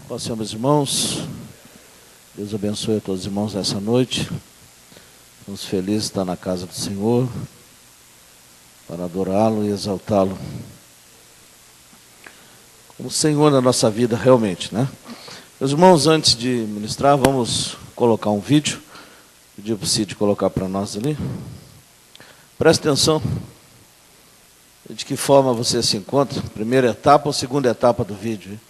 Paz, Senhor, meus irmãos. Deus abençoe a todos os irmãos nessa noite. Estamos felizes de estar na casa do Senhor, para adorá-lo e exaltá-lo como Senhor na nossa vida, realmente, né? Meus irmãos, antes de ministrar, vamos colocar um vídeo. Pedir para o Cid colocar para nós ali. Preste atenção. De que forma você se encontra? Primeira etapa ou segunda etapa do vídeo, hein?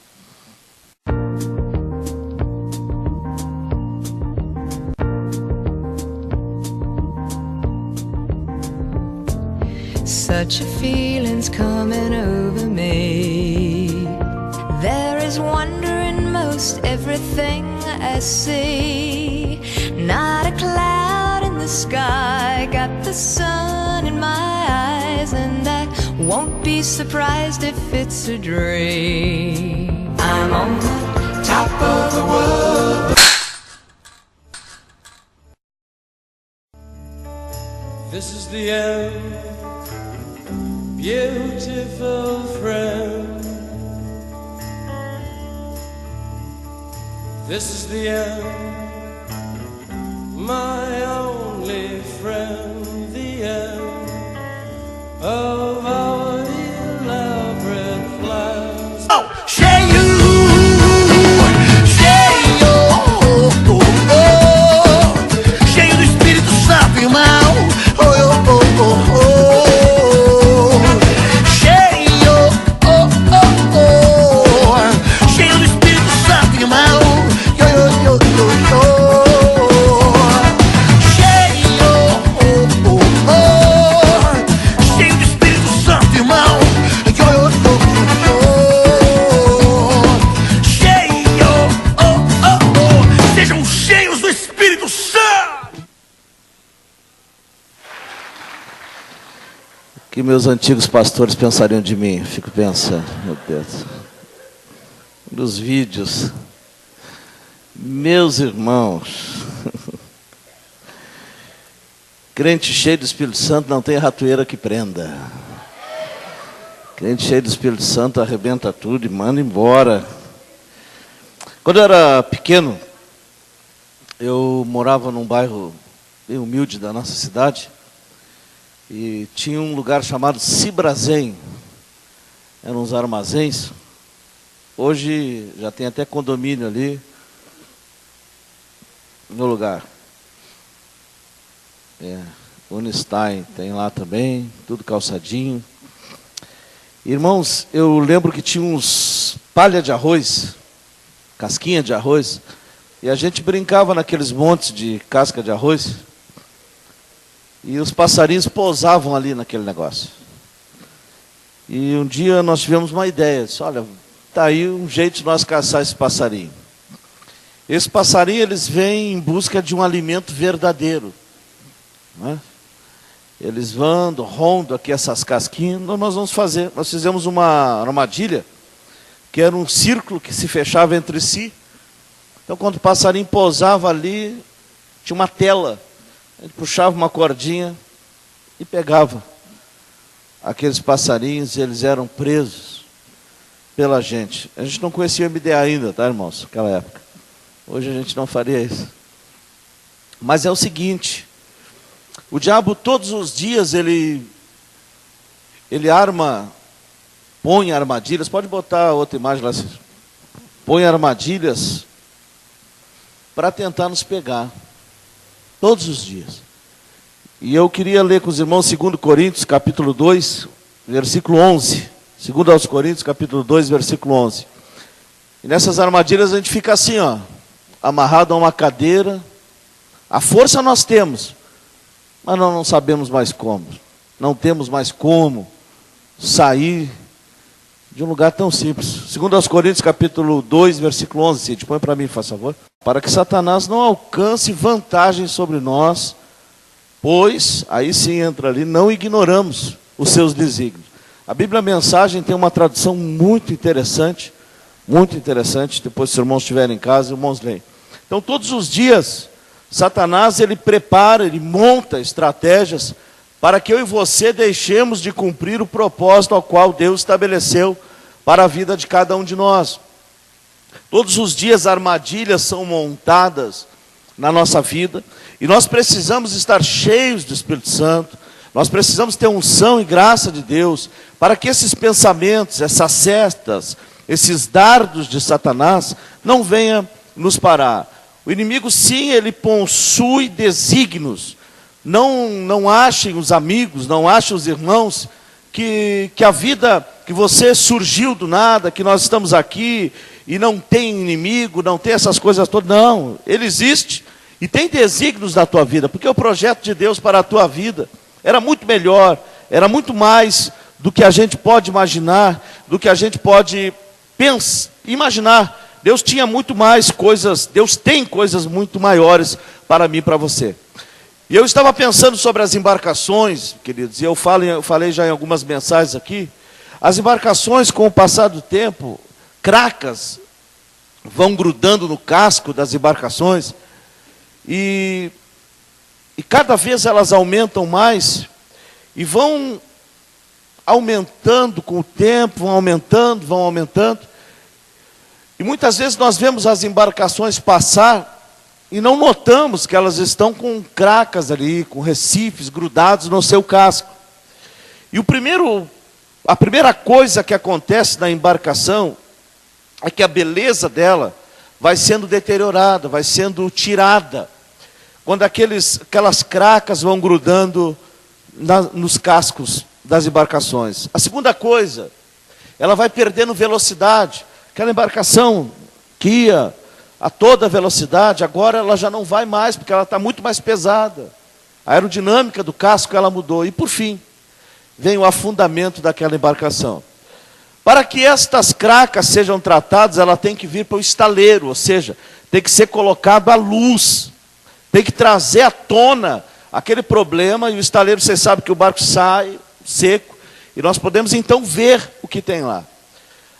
Such a feeling's coming over me. There is wonder in most everything I see. Not a cloud in the sky, got the sun in my eyes, and I won't be surprised if it's a dream. I'm on the top of the world. This is the end, beautiful friend. This is the end, my only friend. The end of our elaborate plans. Oh, cheio, cheio do Espírito Santo, irmão. Oh, oh, oh, oh, oh. Que meus antigos pastores pensariam de mim? Fico pensando, meu Deus. Nos vídeos, meus irmãos, crente cheio do Espírito Santo não tem ratoeira que prenda. Crente cheio do Espírito Santo arrebenta tudo e manda embora. Quando eu era pequeno, eu morava num bairro bem humilde da nossa cidade. E tinha um lugar chamado Cibrazen. Eram uns armazéns. Hoje já tem até condomínio ali no lugar. Unistein tem lá também, tudo calçadinho. Irmãos, eu lembro que tinha uns palha de arroz, casquinha de arroz, e a gente brincava naqueles montes de casca de arroz. E os passarinhos pousavam ali naquele negócio. E um dia nós tivemos uma ideia. Disse, olha, está aí um jeito de nós caçar esse passarinho. Esse passarinho, eles vêm em busca de um alimento verdadeiro. Né? Eles vão, rondam aqui essas casquinhas. Nós vamos fazer. Nós fizemos uma armadilha, que era um círculo que se fechava entre si. Então, quando o passarinho pousava ali, tinha uma tela. A gente puxava uma cordinha e pegava aqueles passarinhos, e eles eram presos pela gente. A gente não conhecia o MDA ainda, tá, irmãos? Naquela época. Hoje a gente não faria isso. Mas é o seguinte, o diabo todos os dias ele põe armadilhas, pode botar outra imagem lá, põe armadilhas para tentar nos pegar. Todos os dias. E eu queria ler com os irmãos 2 Coríntios, capítulo 2, versículo 11. 2 aos Coríntios, capítulo 2, versículo 11. E nessas armadilhas a gente fica assim, ó, amarrado a uma cadeira. A força nós temos, mas nós não sabemos mais como. Não temos mais como sair de um lugar tão simples. 2 aos Coríntios, capítulo 2, versículo 11. Cid, põe para mim, faz favor. Para que Satanás não alcance vantagem sobre nós, pois, aí sim entra ali, não ignoramos os seus desígnios. A Bíblia Mensagem tem uma tradução muito interessante, depois se os irmãos estiverem em casa, os irmãos leem. Então, todos os dias, Satanás, ele prepara, ele monta estratégias para que eu e você deixemos de cumprir o propósito ao qual Deus estabeleceu para a vida de cada um de nós. Todos os dias armadilhas são montadas na nossa vida, e nós precisamos estar cheios do Espírito Santo, nós precisamos ter unção e graça de Deus, para que esses pensamentos, essas setas, esses dardos de Satanás, não venham nos parar. O inimigo, sim, ele possui desígnios. Não achem os amigos, não achem os irmãos, que a vida, que você surgiu do nada, que nós estamos aqui, e não tem inimigo, não tem essas coisas todas. Não, ele existe, e tem desígnios na tua vida, porque o projeto de Deus para a tua vida era muito melhor, era muito mais do que a gente pode imaginar, do que a gente pode imaginar. Deus tinha muito mais coisas, Deus tem coisas muito maiores para mim e para você. E eu estava pensando sobre as embarcações, queridos, e eu falei já em algumas mensagens aqui. As embarcações, com o passar do tempo, cracas vão grudando no casco das embarcações, e cada vez elas aumentam mais, e vão aumentando com o tempo, vão aumentando. E muitas vezes nós vemos as embarcações passar e não notamos que elas estão com cracas ali, com recifes grudados no seu casco. E a primeira coisa que acontece na embarcação é que a beleza dela vai sendo deteriorada, vai sendo tirada, quando aquelas cracas vão grudando nos cascos das embarcações. A segunda coisa, ela vai perdendo velocidade. Aquela embarcação que ia a toda velocidade, agora ela já não vai mais, porque ela está muito mais pesada. A aerodinâmica do casco ela mudou. E por fim, vem o afundamento daquela embarcação. Para que estas cracas sejam tratadas, ela tem que vir para o estaleiro, ou seja, tem que ser colocado à luz, tem que trazer à tona aquele problema, e o estaleiro, você sabe que o barco sai seco, e nós podemos então ver o que tem lá.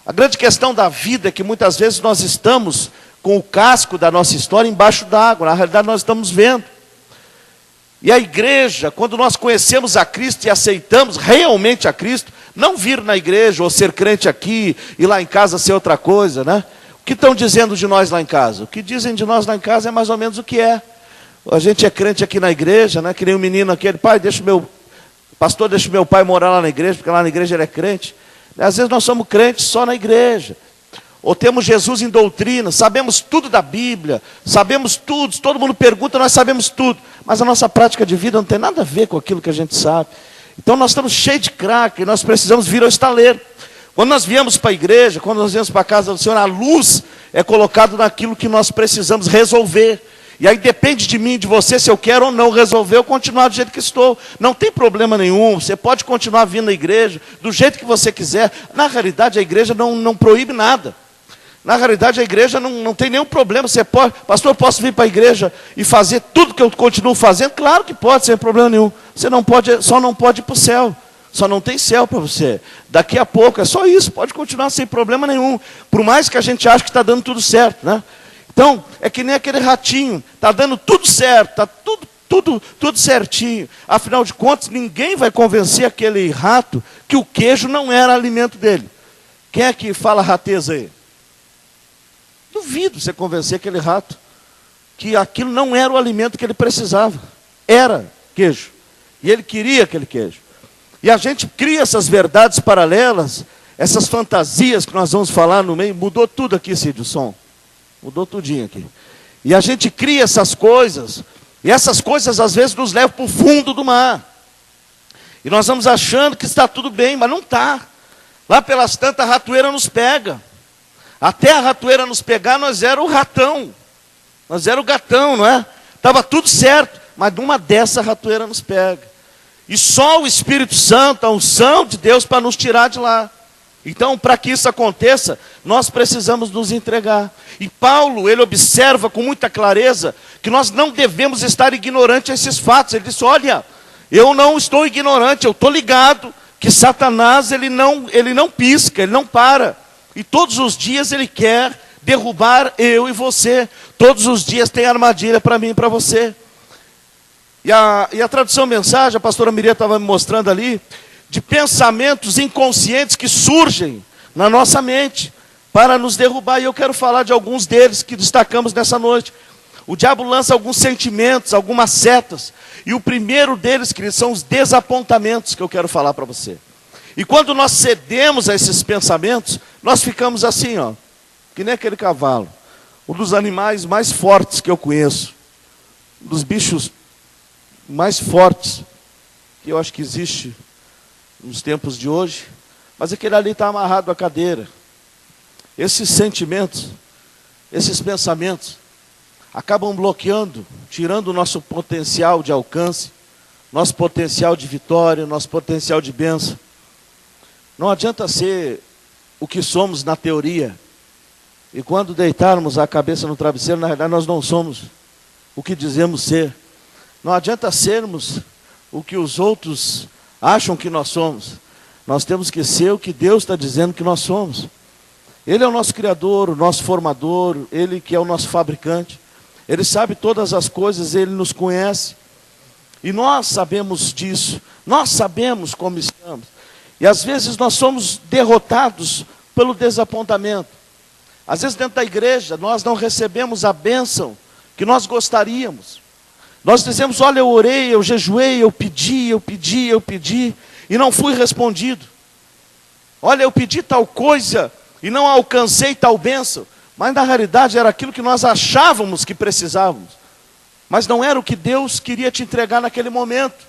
A grande questão da vida é que muitas vezes nós estamos com o casco da nossa história embaixo d'água. Na realidade nós estamos vendo. E a igreja, quando nós conhecemos a Cristo e aceitamos realmente a Cristo, não vir na igreja ou ser crente aqui e lá em casa ser outra coisa, né? O que estão dizendo de nós lá em casa? O que dizem de nós lá em casa é mais ou menos o que é. A gente é crente aqui na igreja, né? Que nem um menino aqui, ele, pai, pastor, deixa meu pai morar lá na igreja, porque lá na igreja ele é crente. Às vezes nós somos crentes só na igreja, ou temos Jesus em doutrina, sabemos tudo da Bíblia, sabemos tudo, se todo mundo pergunta, nós sabemos tudo, mas a nossa prática de vida não tem nada a ver com aquilo que a gente sabe. Então nós estamos cheios de craque, e nós precisamos vir ao estaleiro. Quando nós viemos para a igreja, quando nós viemos para a casa do Senhor, a luz é colocada naquilo que nós precisamos resolver. E aí depende de mim, de você, se eu quero ou não resolver, eu continuar do jeito que estou. Não tem problema nenhum, você pode continuar vindo na igreja, do jeito que você quiser. Na realidade, a igreja não proíbe nada. Na realidade, a igreja não tem nenhum problema. Você pode, pastor, posso vir para a igreja e fazer tudo que eu continuo fazendo? Claro que pode, sem problema nenhum. Você não pode, só não pode ir para o céu. Só não tem céu para você. Daqui a pouco, é só isso, pode continuar sem problema nenhum. Por mais que a gente ache que está dando tudo certo, né? Então, é que nem aquele ratinho, está dando tudo certo, está tudo certinho. Afinal de contas, ninguém vai convencer aquele rato que o queijo não era alimento dele. Quem é que fala rateza aí? Duvido você convencer aquele rato que aquilo não era o alimento que ele precisava. Era queijo. E ele queria aquele queijo. E a gente cria essas verdades paralelas, essas fantasias que nós vamos falar no meio. Mudou tudo aqui, Cid, o som. Mudou tudinho aqui. E a gente cria essas coisas, e essas coisas às vezes nos levam para o fundo do mar. E nós vamos achando que está tudo bem, mas não está. Lá pelas tantas, a ratoeira nos pega. Até a ratoeira nos pegar, nós era o ratão. Nós era o gatão, não é? Estava tudo certo, mas numa dessa a ratoeira nos pega. E só o Espírito Santo, a unção de Deus para nos tirar de lá. Então, para que isso aconteça, nós precisamos nos entregar. E Paulo, ele observa com muita clareza que nós não devemos estar ignorantes a esses fatos. Ele diz, olha, eu não estou ignorante, eu estou ligado que Satanás, ele não pisca, ele não para. E todos os dias ele quer derrubar eu e você. Todos os dias tem armadilha para mim e para você. E a tradução mensagem, a pastora Miriam estava me mostrando ali, de pensamentos inconscientes que surgem na nossa mente. para nos derrubar. E eu quero falar de alguns deles que destacamos nessa noite. O diabo lança alguns sentimentos, algumas setas. E o primeiro deles, queridos, são os desapontamentos que eu quero falar para você. E quando nós cedemos a esses pensamentos, nós ficamos assim, ó, que nem aquele cavalo. Um dos animais mais fortes que eu conheço. Um dos bichos mais fortes que eu acho que existe nos tempos de hoje. Mas aquele ali está amarrado à cadeira. Esses sentimentos, esses pensamentos, acabam bloqueando, tirando o nosso potencial de alcance, nosso potencial de vitória, nosso potencial de bênção. Não adianta ser o que somos na teoria, e quando deitarmos a cabeça no travesseiro, na realidade nós não somos o que dizemos ser. Não adianta sermos o que os outros acham que nós somos. Nós temos que ser o que Deus está dizendo que nós somos. Ele é o nosso Criador, o nosso formador, Ele que é o nosso fabricante. Ele sabe todas as coisas, Ele nos conhece. E nós sabemos disso, nós sabemos como estamos. E às vezes nós somos derrotados pelo desapontamento. Às vezes dentro da igreja nós não recebemos a bênção que nós gostaríamos. Nós dizemos, olha, eu orei, eu jejuei, eu pedi, e não fui respondido. Olha, eu pedi tal coisa e não alcancei tal bênção. Mas na realidade era aquilo que nós achávamos que precisávamos. Mas não era o que Deus queria te entregar naquele momento.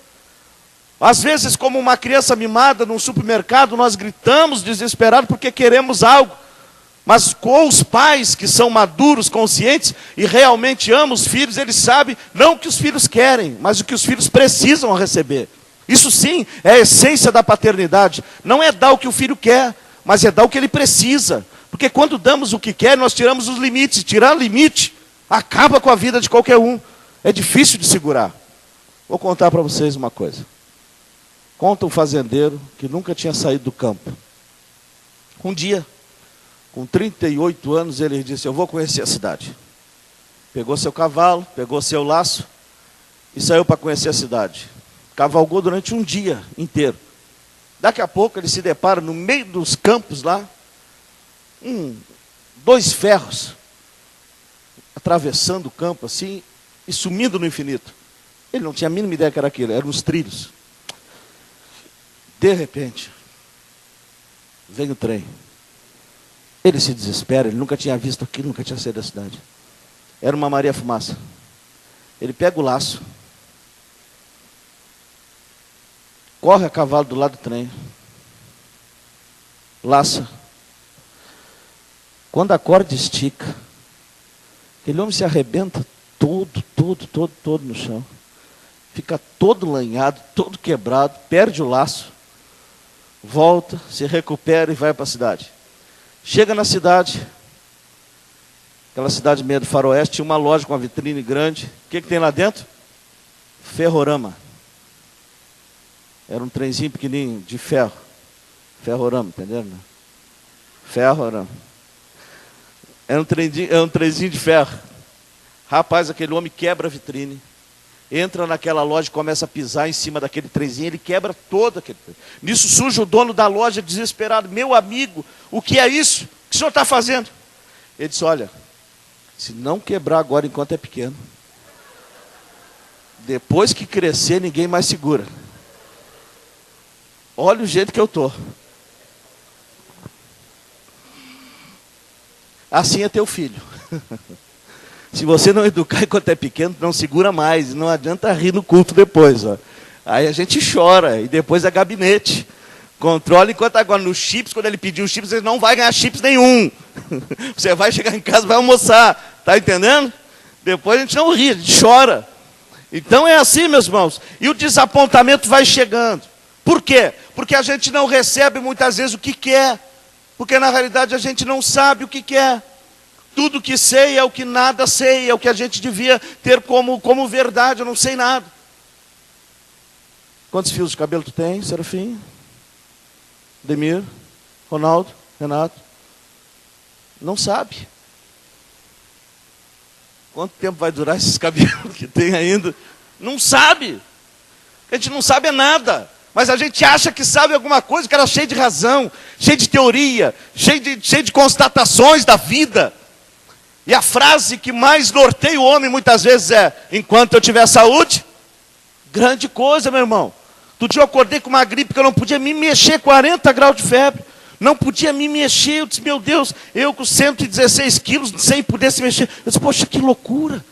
Às vezes, como uma criança mimada num supermercado, nós gritamos desesperados porque queremos algo. Mas com os pais que são maduros, conscientes e realmente amam os filhos, eles sabem não o que os filhos querem, mas o que os filhos precisam receber. Isso sim é a essência da paternidade. Não é dar o que o filho quer, mas é dar o que ele precisa. Porque quando damos o que quer, nós tiramos os limites. Tirar limite acaba com a vida de qualquer um. É difícil de segurar. Vou contar para vocês uma coisa. Conta um fazendeiro que nunca tinha saído do campo. Um dia, com 38 anos, ele disse, eu vou conhecer a cidade. Pegou seu cavalo, pegou seu laço e saiu para conhecer a cidade. Cavalgou durante um dia inteiro. Daqui a pouco ele se depara no meio dos campos lá, dois ferros atravessando o campo assim e sumindo no infinito. Ele não tinha a mínima ideia que era aquilo, eram os trilhos. De repente, vem o trem. Ele se desespera, ele nunca tinha visto aquilo, nunca tinha saído da cidade. Era uma Maria Fumaça. Ele pega o laço, corre a cavalo do lado do trem, laça. Quando a corda estica, aquele homem se arrebenta todo no chão. Fica todo lanhado, todo quebrado, perde o laço, volta, se recupera e vai para a cidade. Chega na cidade, aquela cidade meio do faroeste, tinha uma loja com uma vitrine grande. O que tem lá dentro? Ferrorama. Era um trenzinho pequenininho, de ferro. Ferrorama, entenderam? Ferrorama. Era um trenzinho de ferro. Rapaz, aquele homem quebra a vitrine. Entra naquela loja e começa a pisar em cima daquele trenzinho. Ele quebra todo aquele trem. Nisso surge o dono da loja desesperado. Meu amigo, o que é isso? O que o senhor está fazendo? Ele disse, olha, se não quebrar agora enquanto é pequeno, depois que crescer ninguém mais segura. Olha o jeito que eu estou. Assim é teu filho. Se você não educar enquanto é pequeno, não segura mais. Não adianta rir no culto depois. Ó. Aí a gente chora. E depois é gabinete. Controla enquanto agora nos chips, quando ele pedir os chips, ele não vai ganhar chips nenhum. Você vai chegar em casa e vai almoçar. Está entendendo? Depois a gente não ri, a gente chora. Então é assim, meus irmãos. E o desapontamento vai chegando. Por quê? Porque a gente não recebe muitas vezes o que quer. Porque na realidade a gente não sabe o que quer. Tudo que sei é o que nada sei, é o que a gente devia ter como verdade, eu não sei nada. Quantos fios de cabelo tu tem, Serafim? Demir? Ronaldo? Renato? Não sabe. Quanto tempo vai durar esses cabelos que tem ainda? Não sabe. A gente não sabe nada. Mas a gente acha que sabe alguma coisa, que era cheio de razão, cheio de teoria, cheio de constatações da vida. E a frase que mais norteia o homem muitas vezes é: enquanto eu tiver saúde, grande coisa, meu irmão. Outro dia eu acordei com uma gripe que eu não podia me mexer, 40 graus de febre. Não podia me mexer. Eu disse, meu Deus, eu com 116 quilos, sem poder se mexer. Eu disse, poxa, que loucura.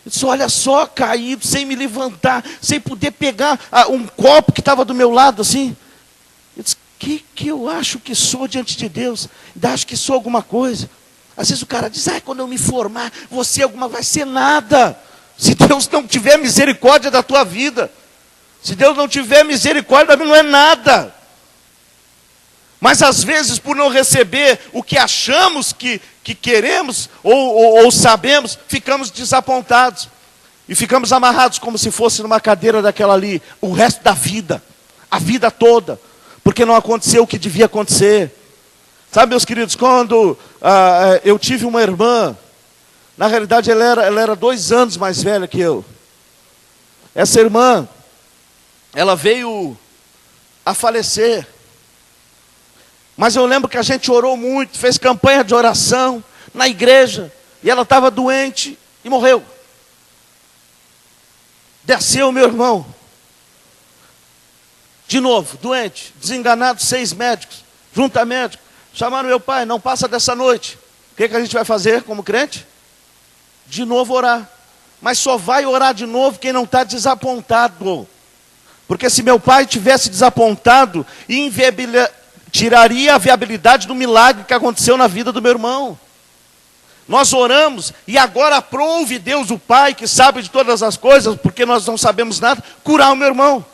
Eu disse, olha só, caído, sem me levantar, sem poder pegar um copo que estava do meu lado, assim. Eu disse, que eu acho que sou diante de Deus? Ainda acho que sou alguma coisa. Às vezes o cara diz, quando eu me formar, você vai ser nada. Se Deus não tiver misericórdia da tua vida, se Deus não tiver misericórdia da vida, não é nada. Mas às vezes, por não receber o que achamos que queremos ou sabemos, ficamos desapontados. E ficamos amarrados como se fosse numa cadeira daquela ali, o resto da vida, a vida toda. Porque não aconteceu o que devia acontecer. Sabe, meus queridos, quando eu tive uma irmã, na realidade ela era 2 anos mais velha que eu. Essa irmã, ela veio a falecer. Mas eu lembro que a gente orou muito, fez campanha de oração na igreja. E ela estava doente e morreu. Desceu meu irmão. De novo, doente, desenganado, 6 médicos, junta médico. Chamaram meu pai, não passa dessa noite. O que a gente vai fazer como crente? De novo orar. Mas só vai orar de novo quem não está desapontado. Porque se meu pai tivesse desapontado, tiraria a viabilidade do milagre que aconteceu na vida do meu irmão. Nós oramos e agora aprove Deus, o Pai, que sabe de todas as coisas, porque nós não sabemos nada, curar o meu irmão.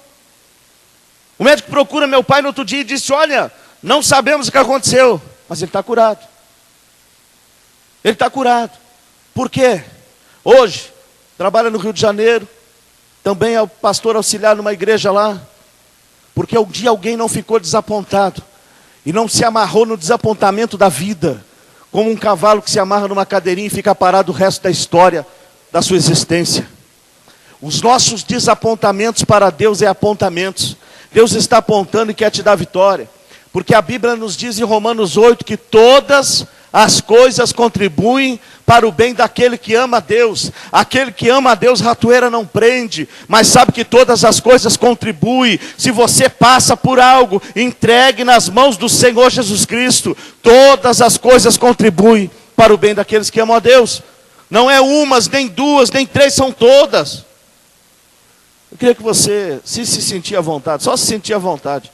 O médico procura meu pai no outro dia e disse, olha, não sabemos o que aconteceu, mas ele está curado. Ele está curado. Por quê? Hoje, trabalha no Rio de Janeiro, também é pastor auxiliar numa igreja lá, porque um dia alguém não ficou desapontado, e não se amarrou no desapontamento da vida, como um cavalo que se amarra numa cadeirinha e fica parado o resto da história da sua existência. Os nossos desapontamentos para Deus é apontamentos. Deus está apontando e quer te dar vitória. Porque a Bíblia nos diz em Romanos 8 que todas as coisas contribuem para o bem daquele que ama a Deus. Aquele que ama a Deus, ratoeira não prende, mas sabe que todas as coisas contribuem. Se você passa por algo, entregue nas mãos do Senhor Jesus Cristo. Todas as coisas contribuem para o bem daqueles que amam a Deus. Não é umas, nem 2, nem 3, são todas. Eu queria que você, se sentir à vontade, só se sentir à vontade,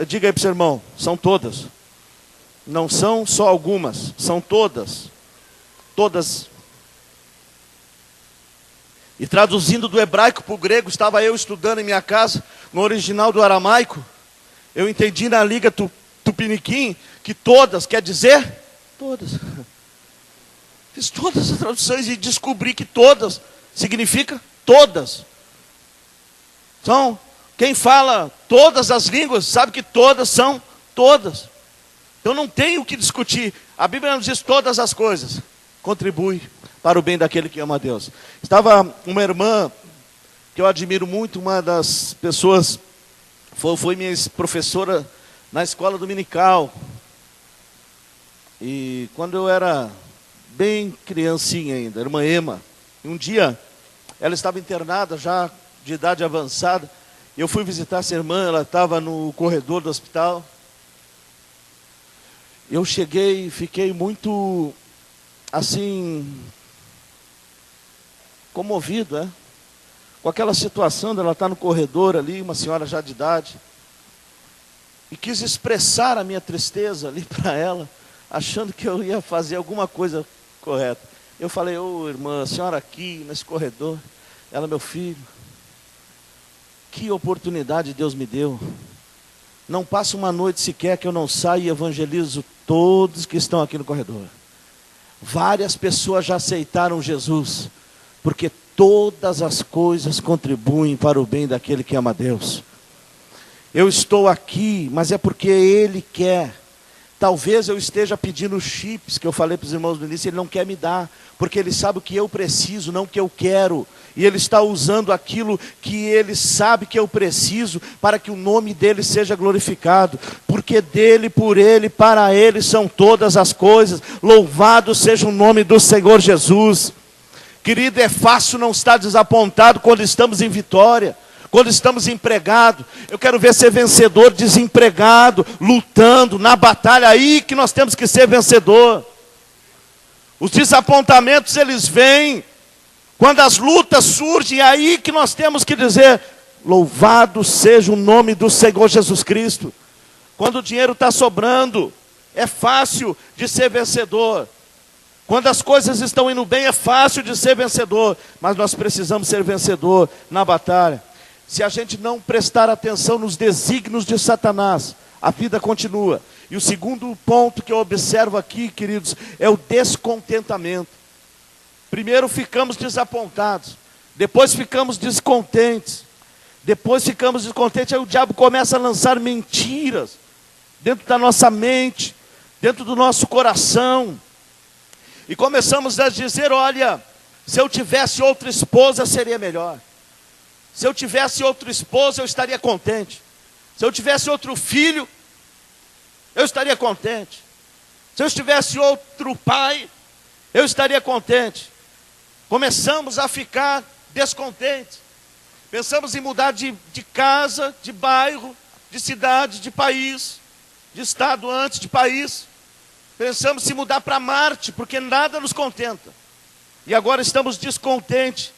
diga aí para o seu irmão, são todas. Não são só algumas, são todas. Todas. E traduzindo do hebraico para o grego, estava eu estudando em minha casa, no original do aramaico, eu entendi na língua tupiniquim, que todas quer dizer todas. Fiz todas as traduções e descobri que todas significa todas. Então, quem fala todas as línguas, sabe que todas são todas. Então não tem o que discutir. A Bíblia nos diz todas as coisas contribuem para o bem daquele que ama a Deus. Estava uma irmã que eu admiro muito, uma das pessoas, foi minha professora na escola dominical. E quando eu era bem criancinha ainda, a irmã Ema, um dia ela estava internada já de idade avançada. Eu fui visitar essa irmã, ela estava no corredor do hospital. Eu cheguei e fiquei muito, assim, comovido, com aquela situação dela estar no corredor ali, uma senhora já de idade. E quis expressar a minha tristeza ali para ela, achando que eu ia fazer alguma coisa correta. Eu falei, irmã, a senhora aqui, nesse corredor. Ela, meu filho, que oportunidade Deus me deu. Não passa uma noite sequer que eu não saia e evangelizo todos que estão aqui no corredor. Várias pessoas já aceitaram Jesus, porque todas as coisas contribuem para o bem daquele que ama a Deus. Eu estou aqui, mas é porque Ele quer Talvez eu esteja pedindo chips, que eu falei para os irmãos no início, Ele não quer me dar, porque Ele sabe o que eu preciso, não o que eu quero. E Ele está usando aquilo que Ele sabe que eu preciso, para que o nome dEle seja glorificado. Porque dEle, por Ele, para Ele são todas as coisas. Louvado seja o nome do Senhor Jesus. Querido, é fácil não estar desapontado quando estamos em vitória. Quando estamos empregados. Eu quero ver ser vencedor desempregado, lutando na batalha. Aí que nós temos que ser vencedor. Os desapontamentos, eles vêm quando as lutas surgem. É aí que nós temos que dizer: louvado seja o nome do Senhor Jesus Cristo. Quando o dinheiro está sobrando, é fácil de ser vencedor. Quando as coisas estão indo bem, é fácil de ser vencedor. Mas nós precisamos ser vencedor na batalha. Se a gente não prestar atenção nos desígnios de Satanás, a vida continua. E o segundo ponto que eu observo aqui, queridos, é o descontentamento. Primeiro ficamos desapontados, depois ficamos descontentes. Depois ficamos descontentes, aí o diabo começa a lançar mentiras dentro da nossa mente, dentro do nosso coração. E começamos a dizer: olha, se eu tivesse outra esposa seria melhor. Se eu tivesse outro esposo, eu estaria contente. Se eu tivesse outro filho, eu estaria contente. Se eu tivesse outro pai, eu estaria contente. Começamos a ficar descontentes. Pensamos em mudar de casa, de bairro, de cidade, de país, de estado antes, de país. Pensamos em mudar para Marte, porque nada nos contenta. E agora estamos descontentes.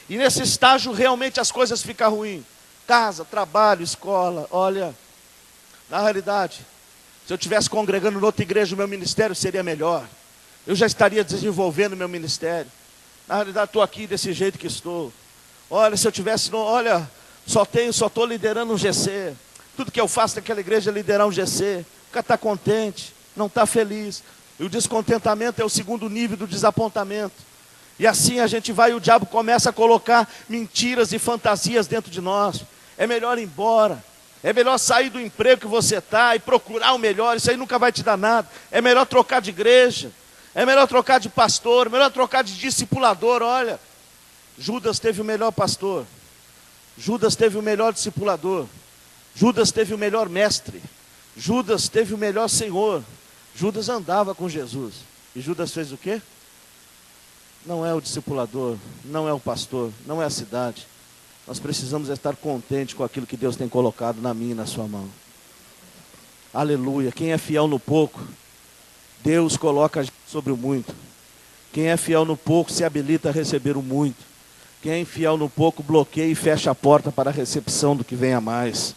E nesse estágio realmente as coisas ficam ruins. Casa, trabalho, escola. Olha, na realidade, se eu estivesse congregando em outra igreja, o meu ministério seria melhor. Eu já estaria desenvolvendo o meu ministério. Na realidade, estou aqui desse jeito que estou. Olha, se eu tivesse, olha, só estou liderando um GC. Tudo que eu faço naquela igreja é liderar um GC. O cara está contente, não está feliz. E o descontentamento é o segundo nível do desapontamento. E assim a gente vai, e o diabo começa a colocar mentiras e fantasias dentro de nós. É melhor ir embora. É melhor sair do emprego que você está e procurar o melhor. Isso aí nunca vai te dar nada. É melhor trocar de igreja. É melhor trocar de pastor. É melhor trocar de discipulador. Olha, Judas teve o melhor pastor. Judas teve o melhor discipulador. Judas teve o melhor mestre. Judas teve o melhor Senhor. Judas andava com Jesus. E Judas fez o quê? Não é o discipulador, não é o pastor, não é a cidade. Nós precisamos estar contentes com aquilo que Deus tem colocado na minha e na sua mão. Aleluia. Quem é fiel no pouco, Deus coloca sobre o muito. Quem é fiel no pouco se habilita a receber o muito. Quem é infiel no pouco bloqueia e fecha a porta para a recepção do que vem a mais.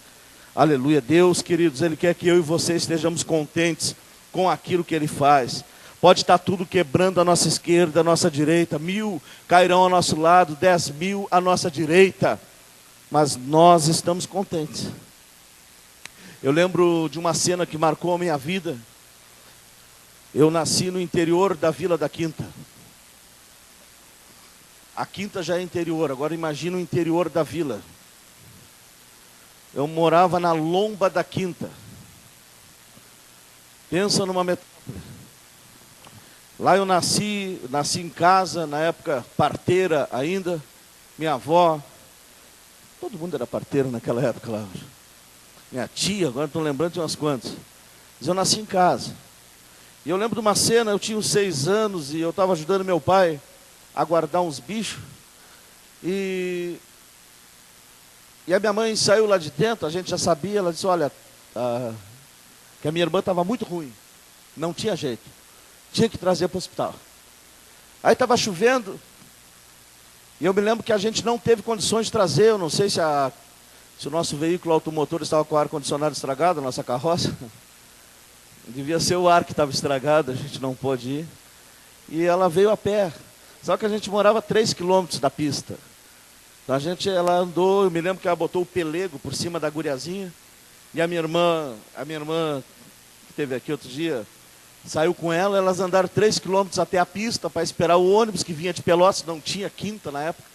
Aleluia. Deus, queridos, Ele quer que eu e você estejamos contentes com aquilo que Ele faz. Pode estar tudo quebrando à nossa esquerda, à nossa direita. 1000 cairão ao nosso lado, 10.000 à nossa direita. Mas nós estamos contentes. Eu lembro de uma cena que marcou a minha vida. Eu nasci no interior da Vila da Quinta. A Quinta já é interior, agora imagina o interior da vila. Eu morava na lomba da Quinta. Pensa numa metrópole. Lá eu nasci em casa, na época parteira ainda, minha avó, todo mundo era parteiro naquela época lá. Minha tia, agora estou lembrando de umas quantas. Mas eu nasci em casa. E eu lembro de uma cena, eu tinha uns 6 anos e eu estava ajudando meu pai a guardar uns bichos. E a minha mãe saiu lá de dentro, a gente já sabia, ela disse, olha, que a minha irmã estava muito ruim, não tinha jeito. Tinha que trazer para o hospital. Aí estava chovendo. E eu me lembro que a gente não teve condições de trazer. Eu não sei se o nosso veículo automotor estava com o ar-condicionado estragado, a nossa carroça. Devia ser o ar que estava estragado, a gente não pôde ir. E ela veio a pé. Só que a gente morava 3 quilômetros da pista. Então ela andou, eu me lembro que ela botou o pelego por cima da guriazinha. E a minha irmã que esteve aqui outro dia, saiu com ela, elas andaram 3 quilômetros até a pista para esperar o ônibus que vinha de Pelotas, não tinha Quinta na época,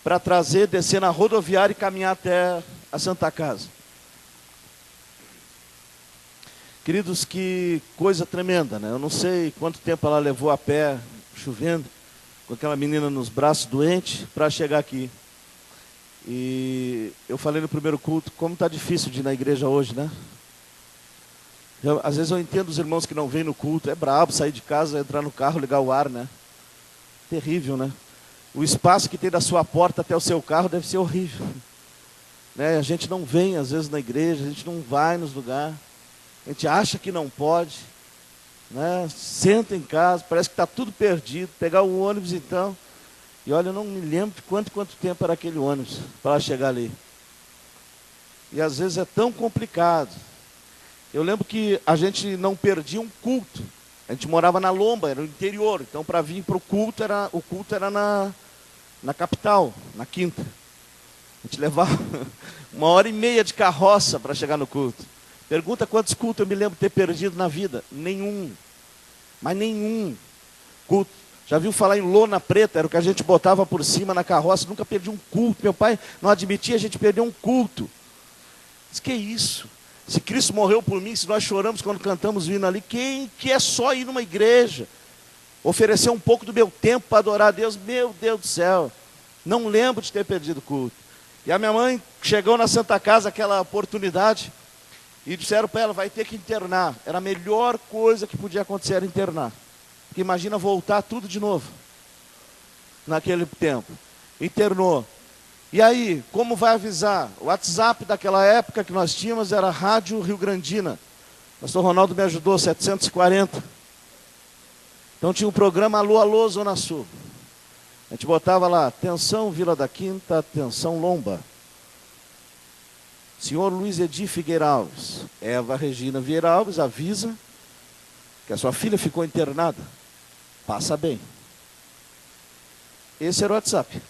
para trazer, descer na rodoviária e caminhar até a Santa Casa. Queridos, que coisa tremenda, né? Eu não sei quanto tempo ela levou a pé, chovendo, com aquela menina nos braços, doente, para chegar aqui. E eu falei no primeiro culto, como está difícil de ir na igreja hoje, né? Às vezes eu entendo os irmãos que não vêm no culto, é brabo sair de casa, entrar no carro, ligar o ar, né? Terrível, né? O espaço que tem da sua porta até o seu carro deve ser horrível. Né? A gente não vem, às vezes, na igreja, a gente não vai nos lugares, a gente acha que não pode, né? Senta em casa, parece que está tudo perdido, pegar o ônibus então, e olha, eu não me lembro de quanto tempo era aquele ônibus para chegar ali. E às vezes é tão complicado. Eu lembro que a gente não perdia um culto. A gente morava na Lomba, era no interior. Então, para vir para o culto era na capital, na Quinta. A gente levava 1h30 de carroça para chegar no culto. Pergunta quantos cultos eu me lembro de ter perdido na vida. Nenhum. Mas nenhum culto. Já viu falar em lona preta? Era o que a gente botava por cima na carroça. Nunca perdi um culto. Meu pai não admitia a gente perder um culto. Diz, que isso? Se Cristo morreu por mim, se nós choramos quando cantamos vindo ali, quem que é só ir numa igreja? Oferecer um pouco do meu tempo para adorar a Deus, meu Deus do céu. Não lembro de ter perdido culto. E a minha mãe chegou na Santa Casa, aquela oportunidade, e disseram para ela, vai ter que internar. Era a melhor coisa que podia acontecer, era internar. Porque imagina voltar tudo de novo, naquele tempo. Internou. E aí, como vai avisar? O WhatsApp daquela época que nós tínhamos era Rádio Rio Grandina. O pastor Ronaldo me ajudou, 740. Então tinha um programa Alô, Alô, Zona Sul. A gente botava lá, atenção Vila da Quinta, atenção Lomba. Senhor Luiz Edi Figueira Alves, Eva Regina Vieira Alves avisa que a sua filha ficou internada. Passa bem. Esse era o WhatsApp.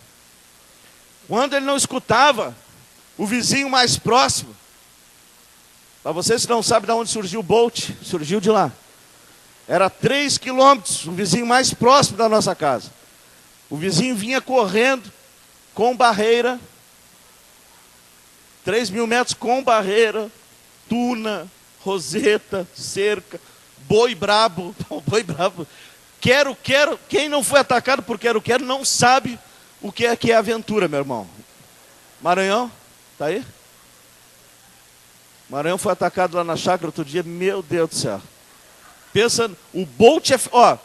Quando ele não escutava, o vizinho mais próximo, para vocês que não sabem de onde surgiu o Bolt, surgiu de lá. Era 3 quilômetros, o vizinho mais próximo da nossa casa. O vizinho vinha correndo com barreira, 3.000 metros com barreira, tuna, roseta, cerca, boi brabo, boi brabo. Quero, quem não foi atacado por quero não sabe o que é aventura, meu irmão. Maranhão, tá aí? Maranhão foi atacado lá na chácara outro dia, meu Deus do céu. Pensa, o Bolt é... Ó,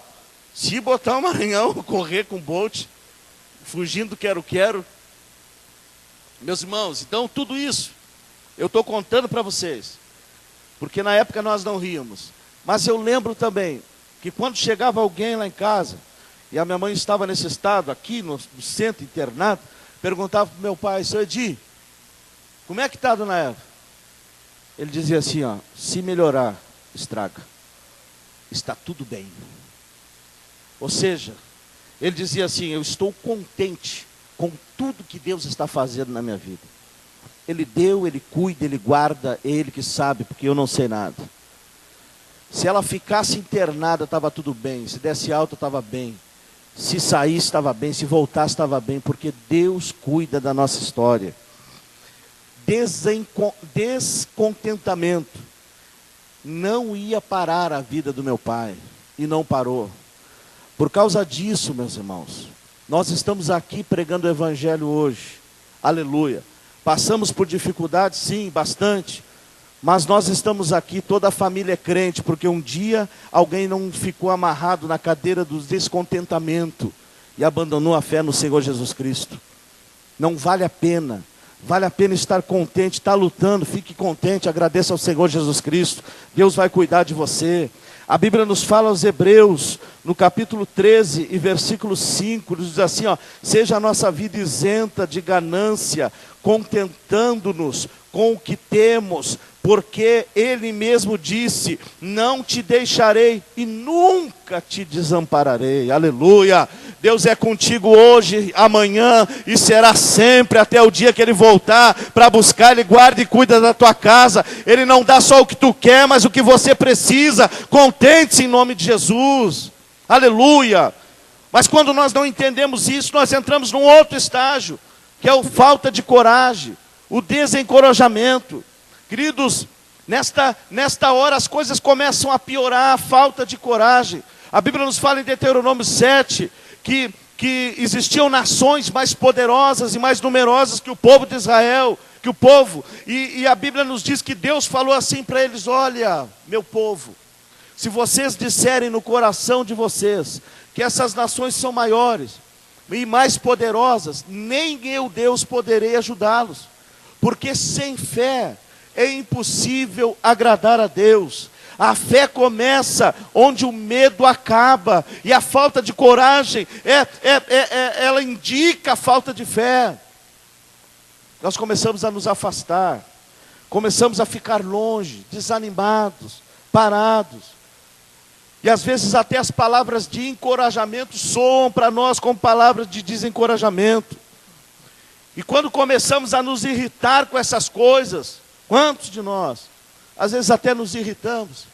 se botar o Maranhão, correr com o Bolt, fugindo do quero. Meus irmãos, então tudo isso, eu estou contando para vocês. Porque na época nós não ríamos. Mas eu lembro também, que quando chegava alguém lá em casa, e a minha mãe estava nesse estado, aqui no centro, internado, perguntava para o meu pai, seu Edi, como é que está, dona Eva? Ele dizia assim, ó, se melhorar, estraga. Está tudo bem. Ou seja, ele dizia assim, eu estou contente com tudo que Deus está fazendo na minha vida. Ele deu, Ele cuida, Ele guarda, é Ele que sabe, porque eu não sei nada. Se ela ficasse internada, estava tudo bem. Se desse alta, estava bem. Se saísse, estava bem. Se voltasse, estava bem. Porque Deus cuida da nossa história. Descontentamento não ia parar a vida do meu pai. E não parou. Por causa disso, meus irmãos, nós estamos aqui pregando o Evangelho hoje. Aleluia. Passamos por dificuldades, sim, bastante. Mas nós estamos aqui, toda a família é crente, porque um dia alguém não ficou amarrado na cadeira do descontentamento e abandonou a fé no Senhor Jesus Cristo. Não vale a pena. Vale a pena estar contente, estar lutando, fique contente, agradeça ao Senhor Jesus Cristo. Deus vai cuidar de você. A Bíblia nos fala aos Hebreus, no capítulo 13 e versículo 5, nos diz assim, ó, seja a nossa vida isenta de ganância, contentando-nos com o que temos, porque Ele mesmo disse, não te deixarei e nunca te desampararei. Aleluia! Deus é contigo hoje, amanhã e será sempre até o dia que Ele voltar para buscar. Ele guarda e cuida da tua casa. Ele não dá só o que tu quer, mas o que você precisa. Contente-se em nome de Jesus. Aleluia! Mas quando nós não entendemos isso, nós entramos num outro estágio, que é a falta de coragem, o desencorajamento. Queridos, Nesta hora as coisas começam a piorar, a falta de coragem. A Bíblia nos fala em Deuteronômio 7 que existiam nações mais poderosas e mais numerosas que o povo de Israel, e a Bíblia nos diz que Deus falou assim para eles: olha, meu povo, se vocês disserem no coração de vocês que essas nações são maiores e mais poderosas, nem eu, Deus, poderei ajudá-los, porque sem fé é impossível agradar a Deus. A fé começa onde o medo acaba, e a falta de coragem, ela indica a falta de fé. Nós começamos a nos afastar, começamos a ficar longe, desanimados, parados. E às vezes até as palavras de encorajamento soam para nós como palavras de desencorajamento. E quando começamos a nos irritar com essas coisas, quantos de nós, às vezes até nos irritamos?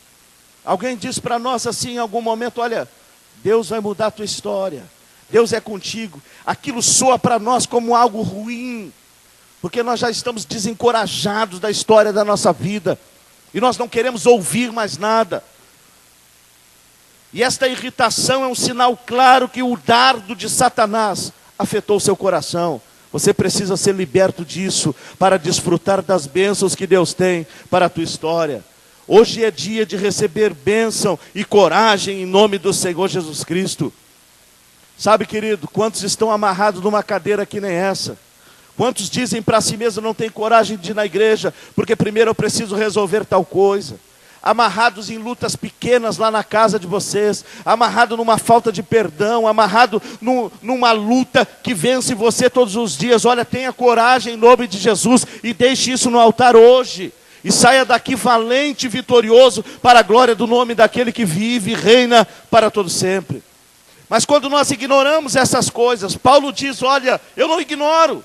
Alguém diz para nós assim em algum momento: olha, Deus vai mudar a tua história, Deus é contigo. Aquilo soa para nós como algo ruim, porque nós já estamos desencorajados da história da nossa vida, e nós não queremos ouvir mais nada. E esta irritação é um sinal claro que o dardo de Satanás afetou o seu coração. Você precisa ser liberto disso para desfrutar das bênçãos que Deus tem para a tua história. Hoje é dia de receber bênção e coragem em nome do Senhor Jesus Cristo. Sabe, querido, quantos estão amarrados numa cadeira que nem essa? Quantos dizem para si mesmo: não tem coragem de ir na igreja, porque primeiro eu preciso resolver tal coisa. Amarrados em lutas pequenas lá na casa de vocês, amarrado numa falta de perdão, amarrado numa luta que vence você todos os dias. Olha, tenha coragem em nome de Jesus e deixe isso no altar hoje. E saia daqui valente e vitorioso para a glória do nome daquele que vive e reina para todo sempre. Mas quando nós ignoramos essas coisas, Paulo diz: olha, eu não ignoro,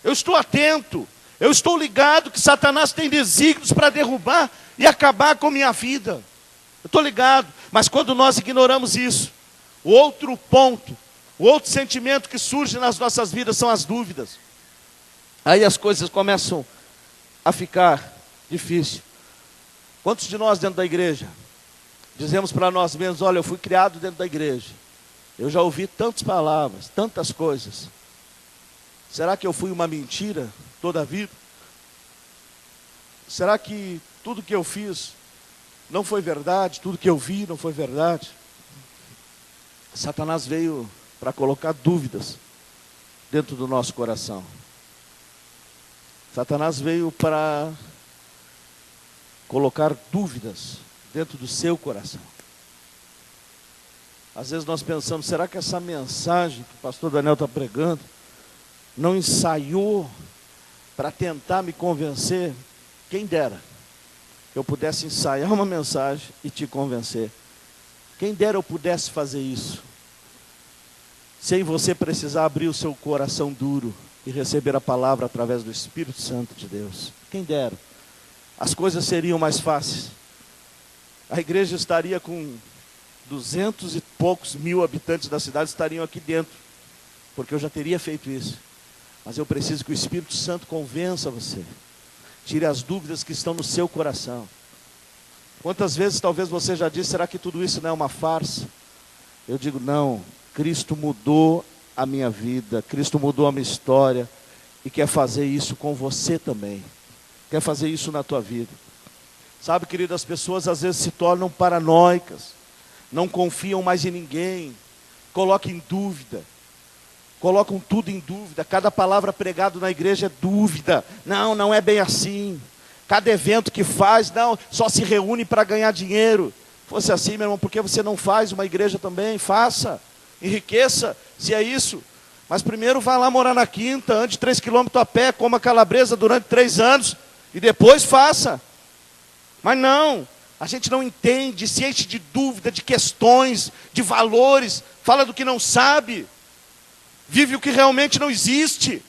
eu estou atento, eu estou ligado que Satanás tem desígnios para derrubar e acabar com minha vida. Eu estou ligado. Mas quando nós ignoramos isso, o outro ponto, o outro sentimento que surge nas nossas vidas são as dúvidas. Aí as coisas começam a ficar difícil. Quantos de nós dentro da igreja dizemos para nós mesmos: olha, eu fui criado dentro da igreja, eu já ouvi tantas palavras, tantas coisas, será que eu fui uma mentira toda a vida? Será que tudo que eu fiz não foi verdade? Tudo que eu vi não foi verdade? Satanás veio para colocar dúvidas dentro do nosso coração. Satanás veio para colocar dúvidas dentro do seu coração. Às vezes nós pensamos: será que essa mensagem que o pastor Daniel está pregando não ensaiou para tentar me convencer? Quem dera eu pudesse ensaiar uma mensagem e te convencer. Quem dera eu pudesse fazer isso, sem você precisar abrir o seu coração duro e receber a palavra através do Espírito Santo de Deus. Quem dera. As coisas seriam mais fáceis. A igreja estaria com 200 e poucos mil habitantes da cidade, estariam aqui dentro, porque eu já teria feito isso. Mas eu preciso que o Espírito Santo convença você, tire as dúvidas que estão no seu coração. Quantas vezes talvez você já disse: será que tudo isso não é uma farsa? Eu digo: não, Cristo mudou a minha vida, Cristo mudou a minha história, e quer fazer isso com você também, quer fazer isso na tua vida. Sabe, querido, as pessoas às vezes se tornam paranoicas, não confiam mais em ninguém, colocam em dúvida, colocam tudo em dúvida. Cada palavra pregada na igreja é dúvida. Não, não é bem assim. Cada evento que faz, não, só se reúne para ganhar dinheiro. Se fosse assim, meu irmão, por que você não faz uma igreja também? Faça, enriqueça, se é isso. Mas primeiro vá lá morar na Quinta, ande 3 quilômetros a pé, coma calabresa durante 3 anos, e depois faça. Mas não, a gente não entende, se enche de dúvida, de questões, de valores, fala do que não sabe, vive o que realmente não existe,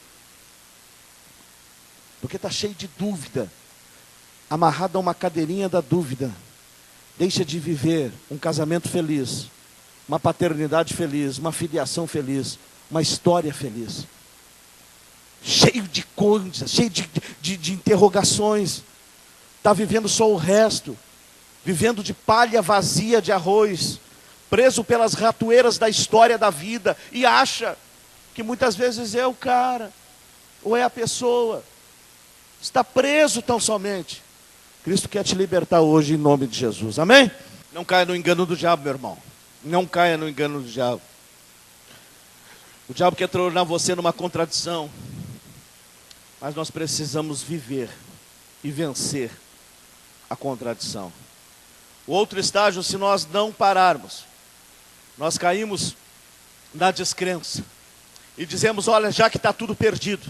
porque está cheio de dúvida, amarrado a uma cadeirinha da dúvida. Deixa de viver um casamento feliz, uma paternidade feliz, uma filiação feliz, uma história feliz, cheio de coisas, cheio de interrogações. está vivendo só o resto, vivendo de palha vazia de arroz, preso pelas ratoeiras da história da vida, e acha que muitas vezes é o cara, ou é a pessoa, está preso tão somente. Cristo quer te libertar hoje em nome de Jesus, amém? Não caia no engano do diabo, meu irmão, não caia no engano do diabo. O diabo quer tornar você numa contradição, mas nós precisamos viver e vencer a contradição. O outro estágio, se nós não pararmos, nós caímos na descrença e dizemos, olha, já que está tudo perdido,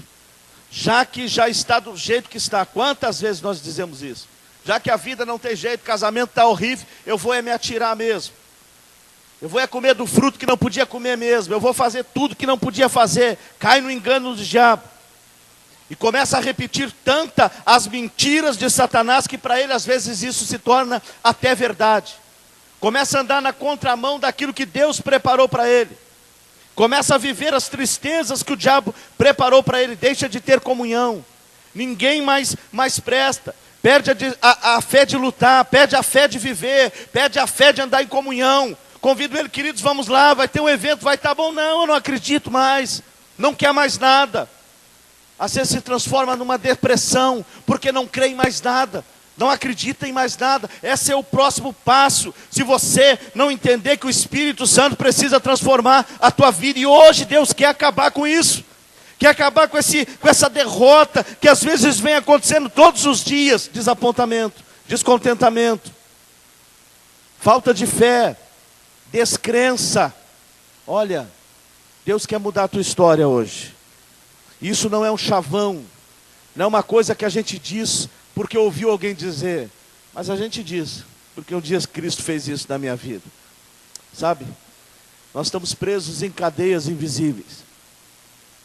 já que já está do jeito que está, quantas vezes nós dizemos isso? Já que a vida não tem jeito, o casamento está horrível, eu vou me atirar mesmo. Eu vou comer do fruto que não podia comer mesmo, eu vou fazer tudo que não podia fazer. Cai no engano do diabo. E começa a repetir tanta as mentiras de Satanás, que para ele às vezes isso se torna até verdade. Começa a andar na contramão daquilo que Deus preparou para ele. Começa a viver as tristezas que o diabo preparou para ele. Deixa de ter comunhão. Ninguém mais presta. Perde a fé de lutar, perde a fé de viver, perde a fé de andar em comunhão. Convido ele, queridos, vamos lá, vai ter um evento, vai estar bom. Não, eu não acredito mais. Não quer mais nada. Às vezes se transforma numa depressão, porque não crê em mais nada, não acredita em mais nada. Esse é o próximo passo. Se você não entender que o Espírito Santo precisa transformar a tua vida, e hoje Deus quer acabar com isso, quer acabar com essa derrota, que às vezes vem acontecendo todos os dias, desapontamento, descontentamento, falta de fé, descrença. Olha, Deus quer mudar a tua história hoje. Isso não é um chavão, não é uma coisa que a gente diz porque ouviu alguém dizer, mas a gente diz, porque um dia Cristo fez isso na minha vida. Sabe, nós estamos presos em cadeias invisíveis.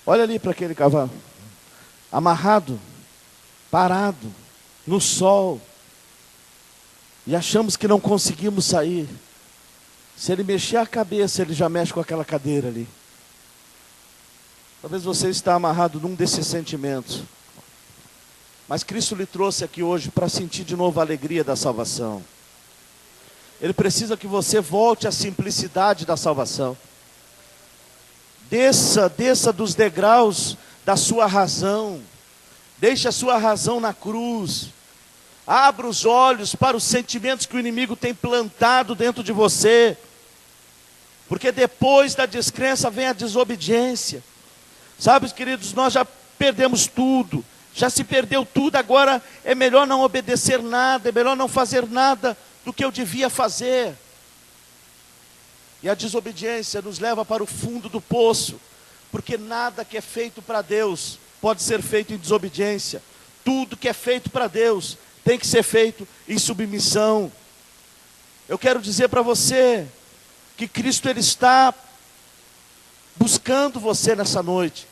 Olha ali para aquele cavalo, amarrado, parado, no sol, e achamos que não conseguimos sair. Se ele mexer a cabeça, ele já mexe com aquela cadeira ali. Talvez você está amarrado num desses sentimentos, mas Cristo lhe trouxe aqui hoje para sentir de novo a alegria da salvação. Ele precisa que você volte à simplicidade da salvação. Desça dos degraus da sua razão. Deixe a sua razão na cruz. Abra os olhos para os sentimentos que o inimigo tem plantado dentro de você. Porque depois da descrença vem a desobediência. Sabe, queridos, nós já perdemos tudo. Já se perdeu tudo, agora é melhor não obedecer nada, é melhor não fazer nada do que eu devia fazer. E a desobediência nos leva para o fundo do poço, porque nada que é feito para Deus pode ser feito em desobediência. Tudo que é feito para Deus tem que ser feito em submissão. Eu quero dizer para você que Cristo ele está buscando você nessa noite.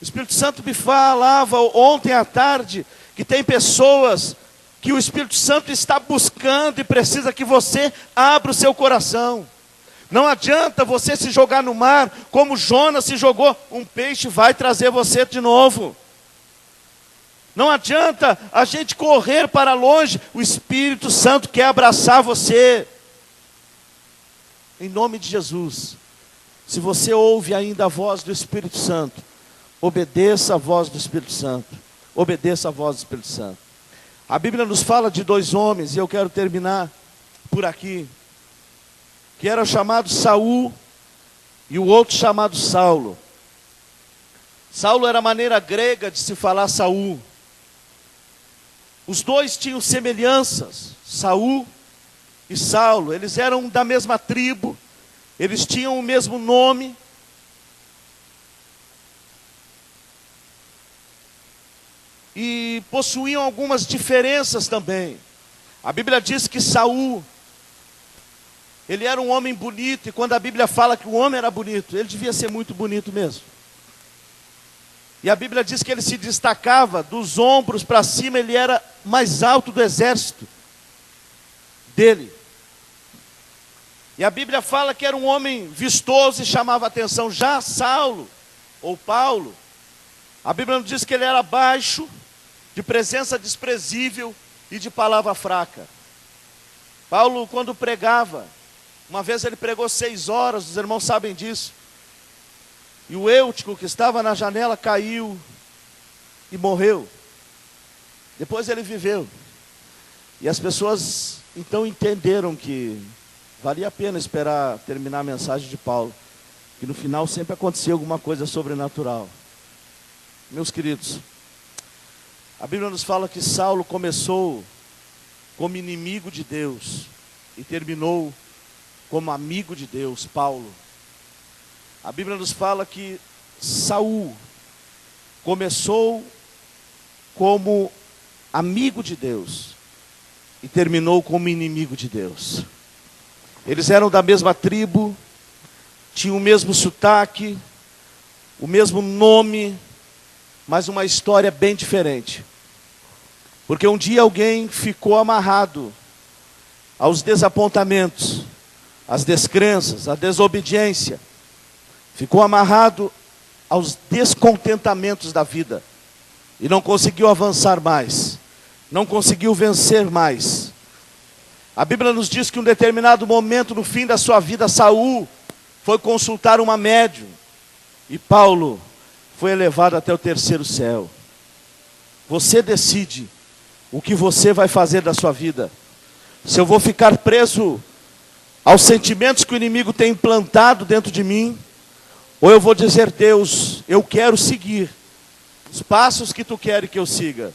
O Espírito Santo me falava ontem à tarde que tem pessoas que o Espírito Santo está buscando e precisa que você abra o seu coração. Não adianta você se jogar no mar como Jonas se jogou, um peixe vai trazer você de novo. Não adianta a gente correr para longe, o Espírito Santo quer abraçar você. Em nome de Jesus, se você ouve ainda a voz do Espírito Santo, obedeça a voz do Espírito Santo. Obedeça a voz do Espírito Santo. A Bíblia nos fala de dois homens, e eu quero terminar por aqui, que era chamado Saul e o outro chamado Saulo. Saulo era a maneira grega de se falar Saul. Os dois tinham semelhanças, Saul e Saulo. Eles eram da mesma tribo, eles tinham o mesmo nome. E possuíam algumas diferenças também. A Bíblia diz que Saul, ele era um homem bonito, e quando a Bíblia fala que o homem era bonito, ele devia ser muito bonito mesmo. E a Bíblia diz que ele se destacava dos ombros para cima, ele era mais alto do exército dele. E a Bíblia fala que era um homem vistoso e chamava a atenção. Já Saulo, ou Paulo, a Bíblia nos diz que ele era baixo, de presença desprezível e de palavra fraca. Paulo, quando pregava, uma vez ele pregou 6 horas, os irmãos sabem disso. E o Eutico que estava na janela caiu e morreu. Depois ele viveu. E as pessoas então entenderam que valia a pena esperar terminar a mensagem de Paulo. Que no final sempre acontecia alguma coisa sobrenatural. Meus queridos, a Bíblia nos fala que Saulo começou como inimigo de Deus e terminou como amigo de Deus, Paulo. A Bíblia nos fala que Saul começou como amigo de Deus e terminou como inimigo de Deus. Eles eram da mesma tribo, tinham o mesmo sotaque, o mesmo nome, mas uma história bem diferente. Porque um dia alguém ficou amarrado aos desapontamentos, às descrenças, à desobediência. Ficou amarrado aos descontentamentos da vida. E não conseguiu avançar mais. Não conseguiu vencer mais. A Bíblia nos diz que em um determinado momento, no fim da sua vida, Saul foi consultar uma médium. E Paulo foi elevado até o 3º céu. Você decide o que você vai fazer da sua vida. Se eu vou ficar preso aos sentimentos que o inimigo tem implantado dentro de mim, ou eu vou dizer: Deus, eu quero seguir os passos que tu queres que eu siga.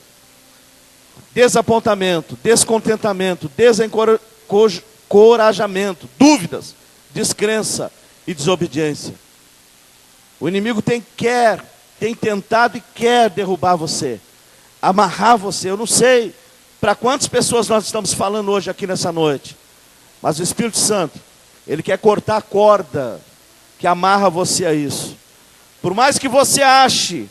Desapontamento, descontentamento, desencorajamento, dúvidas, descrença e desobediência. O inimigo tem tentado e quer derrubar você, amarrar você. Eu não sei para quantas pessoas nós estamos falando hoje aqui nessa noite, mas o Espírito Santo, ele quer cortar a corda que amarra você a isso. Por mais que você ache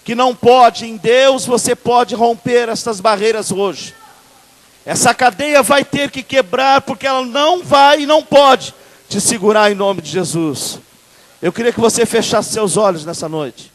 que não pode, em Deus você pode romper essas barreiras hoje. Essa cadeia vai ter que quebrar, porque ela não vai e não pode te segurar em nome de Jesus. Eu queria que você fechasse seus olhos nessa noite.